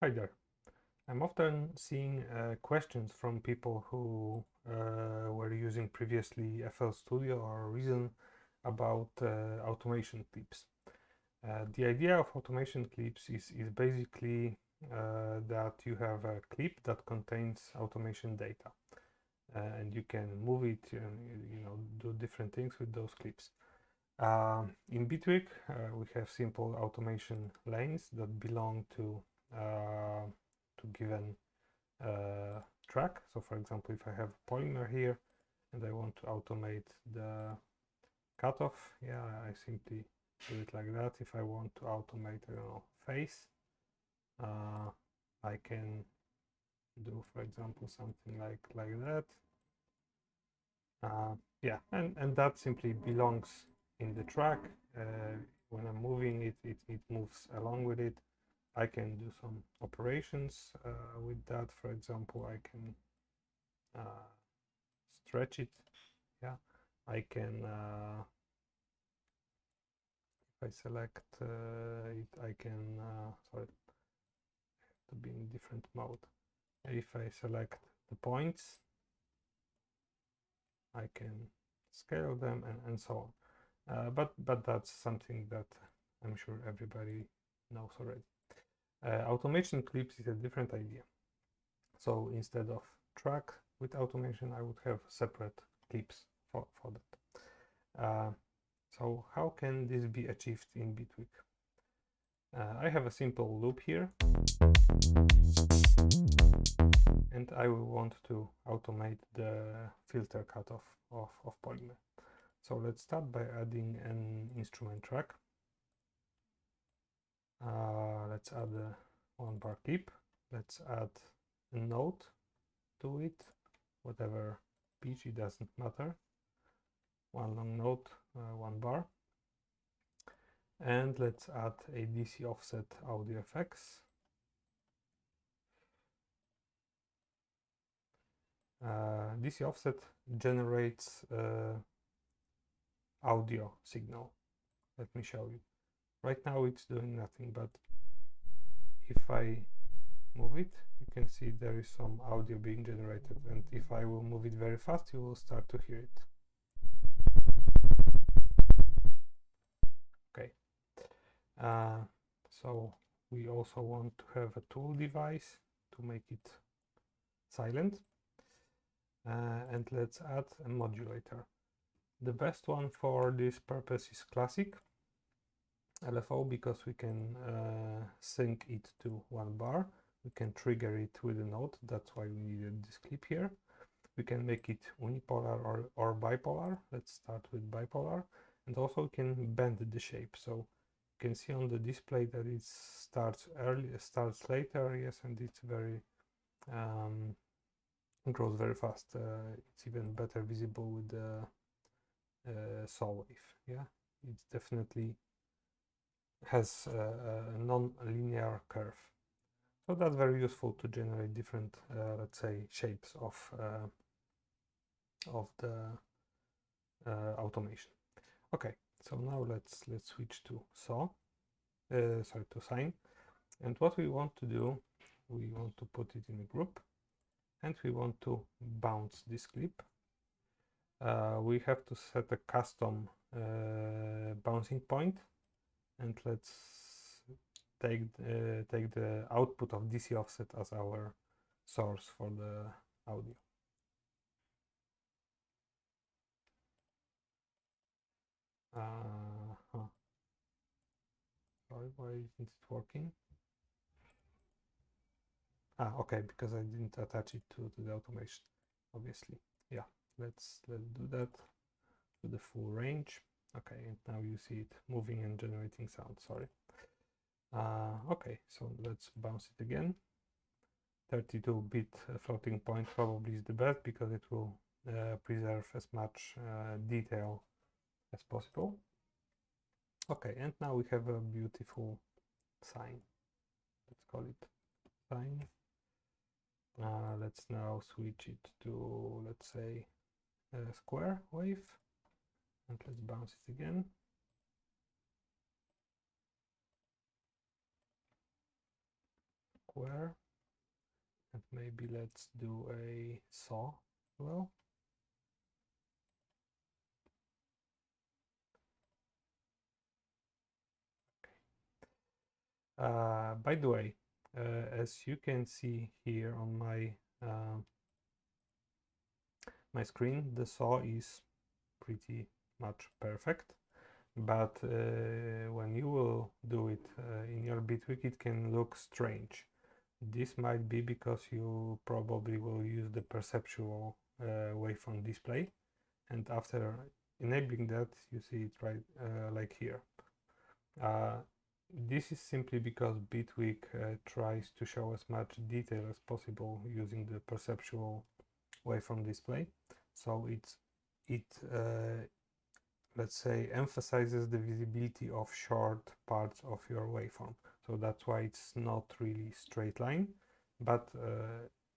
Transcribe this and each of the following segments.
Hi there. I'm often seeing questions from people who were using previously FL Studio or Reason about automation clips. The idea of automation clips is basically that you have a clip that contains automation data, and you can move it and do different things with those clips. In Bitwig, we have simple automation lanes that belong to given track. So for example, if I have a polymer here and I want to automate the cutoff, yeah, I simply do it like that. If I want to automate, I don't know, face, I can do, for example, something like that. Yeah, and that simply belongs in the track. When I'm moving it, it moves along with it. I can do some operations with that. For example, I can stretch it. Yeah, I can, if I select it, I can, sorry, to be in different mode. If I select the points, I can scale them and so on. But that's something that I'm sure everybody knows already. Automation clips is a different idea. So instead of track with automation, I would have separate clips for that. So how can this be achieved in Bitwig? I have a simple loop here, and I will want to automate the filter cutoff of polymer. So let's start by adding an instrument track. Let's add a one bar clip. Let's add a node to it, whatever pitch, it doesn't matter. One long node, one bar. And let's add a DC offset audio effects. DC offset generates audio signal. Let me show you. Right now it's doing nothing, but if I move it, you can see there is some audio being generated, and if I will move it very fast, you will start to hear it. Okay. So we also want to have a tool device to make it silent. And let's add a modulator. The best one for this purpose is Classic LFO, because we can sync it to one bar. We can trigger it with a node. That's why we needed this clip here. We can make it unipolar or bipolar. Let's start with bipolar. And also we can bend the shape. So you can see on the display that it starts early, starts later, yes, and it's very it grows very fast. It's even better visible with the saw wave. Yeah, it definitely has a non-linear curve. So that's very useful to generate different, let's say, shapes of the automation. Okay, so now let's switch to saw. Sorry, to sine. And what we want to do, we want to put it in a group, and we want to bounce this clip. We have to set a custom bouncing point, and let's take the output of DC offset as our source for the audio. Sorry, why isn't it working? Okay, because I didn't attach it to the automation, obviously. Yeah, let's do that to the full range. Okay, and now you see it moving and generating sound. Sorry. Okay, so let's bounce it again. 32-bit floating point probably is the best, because it will preserve as much detail as possible. Okay, and now we have a beautiful sine. Let's call it sine. Let's now switch it to, let's say, a square wave, and let's bounce it again. square, and maybe let's do a saw as well. By the way, as you can see here on my my screen, the saw is pretty much perfect, but when you will do it in your Bitwig, it can look strange. This might be because you probably will use the perceptual waveform display, and after enabling that, you see it right like here. This is simply because Bitwig tries to show as much detail as possible using the perceptual waveform display. So it let's say emphasizes the visibility of short parts of your waveform. So that's why it's not really straight line. But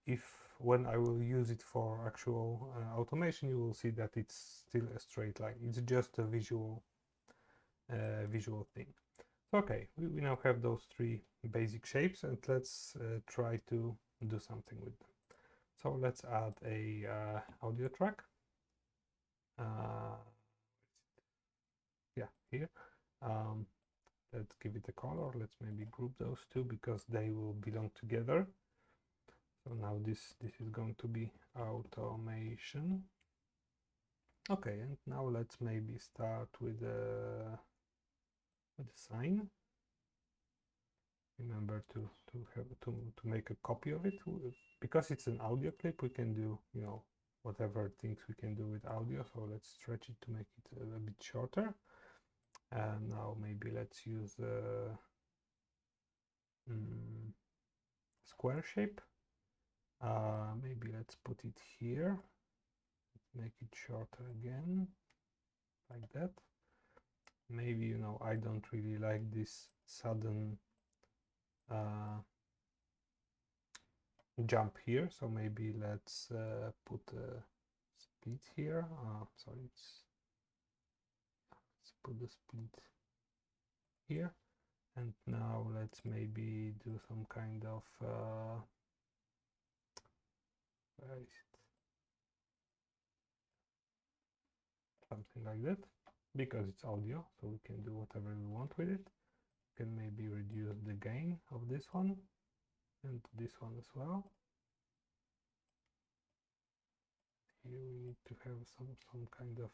if when I will use it for actual automation, you will see that it's still a straight line. It's just a visual thing. Okay, we now have those three basic shapes, and let's try to do something with them. So let's add a audio track. Yeah, here. Let's give it a color. Let's maybe group those two because they will belong together. So now this is going to be automation. Okay, and now let's maybe start with a sign. Remember to make a copy of it. Because it's an audio clip, we can do, you know, whatever things we can do with audio. So let's stretch it to make it a bit shorter. And now maybe let's use a square shape. Maybe let's put it here. Make it shorter again, like that. Maybe, you know, I don't really like this sudden jump here, so maybe let's put a speed here. Sorry, let's put the speed here, and now let's maybe do some kind of where is it? Something like that, because it's audio, so we can do whatever we want with it. We can maybe reduce the gain of this one and this one as well. Here we need to have some kind of,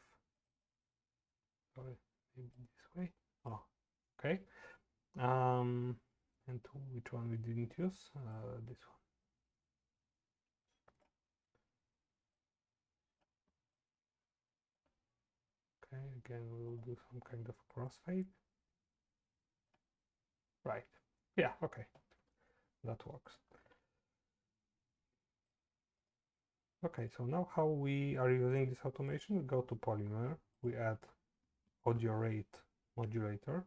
sorry, maybe this way. Oh, okay. And which one we didn't use? This one. Okay, again we will do some kind of crossfade. Right. Yeah, okay. That works. Okay, so now how we are using this automation, we go to Polymer, we add audio rate modulator.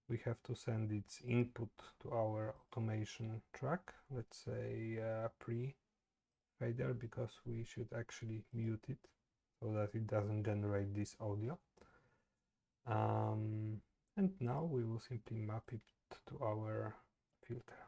We have to send its input to our automation track, let's say pre-fader, because we should actually mute it so that it doesn't generate this audio. And now we will simply map it to our filter.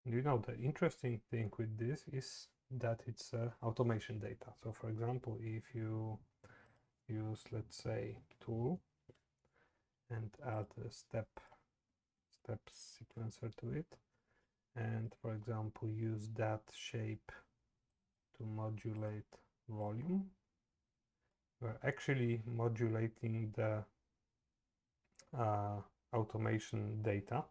You know, the interesting thing with this is that it's automation data. So for example, if you use, let's say, tool and add a step sequencer to it, and for example use that shape to modulate volume, we're actually modulating the automation data.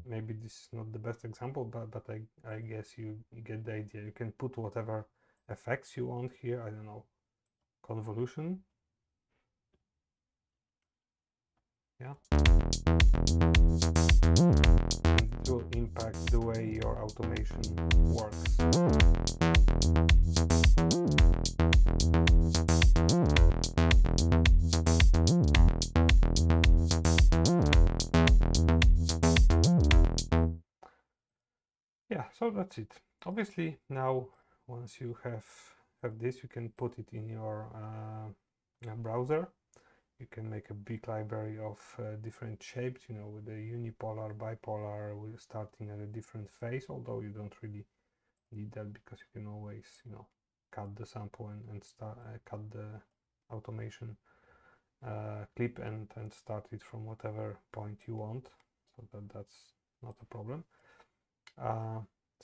Maybe this is not the best example, but I guess you get the idea. You can put whatever effects you want here. I don't know, convolution. Yeah. And it will impact the way your automation works. Yeah, so that's it. Obviously, now once you have this, you can put it in your browser. You can make a big library of different shapes, you know, with the unipolar, bipolar, with starting at a different phase, although you don't really need that because you can always, you know, cut the sample and start cut the automation clip and start it from whatever point you want, so that's not a problem.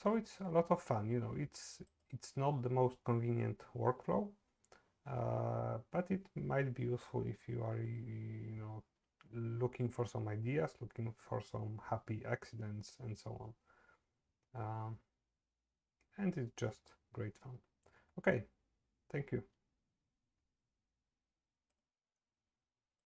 So it's a lot of fun, you know. It's not the most convenient workflow, but it might be useful if you are, you know, looking for some ideas, looking for some happy accidents and so on. And it's just great fun. Okay, thank you.